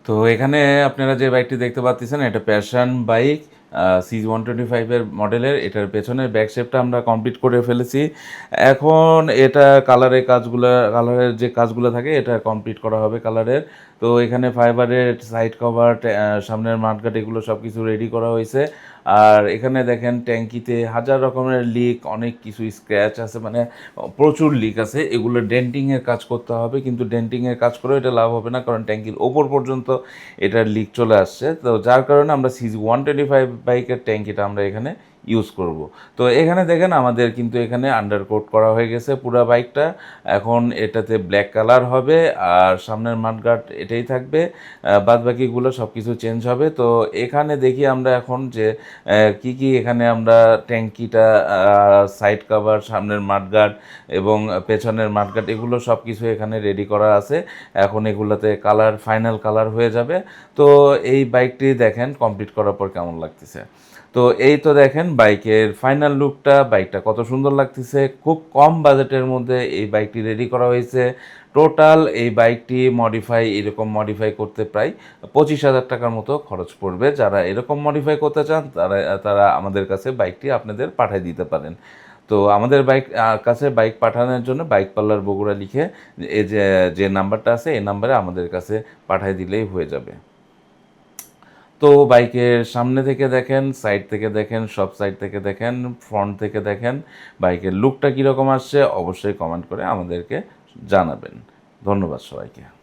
তো এখানে আপনারা যে বাইকটি দেখতে পাচ্ছেন এটা প্যাশন বাইক CZ125 মডেলের। এটার পেছনের ব্যাক শেপটা আমরা কমপ্লিট করে ফেলেছি। এখন এটা কালারের যে কাজগুলো থাকে এটা কমপ্লিট করা হবে কালারের। তো এখানে ফাইবারের সাইড কভার, সামনের মাঠগার্ড এগুলো সব কিছু রেডি করা হয়েছে। আর এখানে দেখেন ট্যাঙ্কিতে হাজার রকমের লিক, অনেক কিছু স্ক্র্যাচ আছে, মানে প্রচুর লিক আছে। এগুলো ডেন্টিংয়ের কাজ করতে হবে, কিন্তু ডেন্টিংয়ের কাজ করেও এটা লাভ হবে না, কারণ ট্যাঙ্কির ওপর পর্যন্ত এটার লিক চলে আসছে। তো যার কারণে আমরা CZ125 বাইকের ট্যাঙ্কিটা আমরা এখানে ইউজ করব। তো এখানে দেখেন আমাদের কিন্তু এখানে আন্ডারকোট করা হয়ে গেছে পুরো বাইকটা। এখন এটাতে ব্ল্যাক কালার হবে, আর সামনের মাডগার্ড এটাই থাকবে, বাদবাকিগুলো সব কিছু চেঞ্জ হবে। তো এখানে দেখি আমরা এখন যে কি কি এখানে আমরা ট্যাঙ্কিটা, সাইড কভার, সামনের মাডগার্ড এবং পেছনের মাডগার্ড এগুলো সব কিছু এখানে রেডি করা আছে। এখন এগুলোতে কালার, ফাইনাল কালার হয়ে যাবে। তো এই বাইকটি দেখেন কমপ্লিট করার পর কেমন লাগতেছে। তো এই তো দেখেন বাইকের ফাইনাল লুকটা, বাইকটা কত সুন্দর লাগতেছে। খুব কম বাজেটের মধ্যে এই বাইকটি রেডি করা হয়েছে। টোটাল এই বাইকটি এরকম মডিফাই করতে প্রায় 25,000 টাকার মতো খরচ পড়বে। যারা এরকম মডিফাই করতে চান তারা তারা আমাদের কাছে বাইকটি আপনাদের পাঠিয়ে দিতে পারেন। তো আমাদের কাছে বাইক পাঠানোর জন্য বাইক পার্লার বগুড়া লিখে এই যে নাম্বারটা আছে এই নাম্বারে আমাদের কাছে পাঠিয়ে দিলেই হয়ে যাবে। তো বাইকের সামনে থেকে দেখেন, সাইড থেকে দেখেন, সব সাইড থেকে দেখেন, ফ্রন্ট থেকে দেখেন, বাইকের লুকটা কীরকম আসছে অবশ্যই কমেন্ট করে আমাদেরকে জানাবেন। ধন্যবাদ সবাইকে।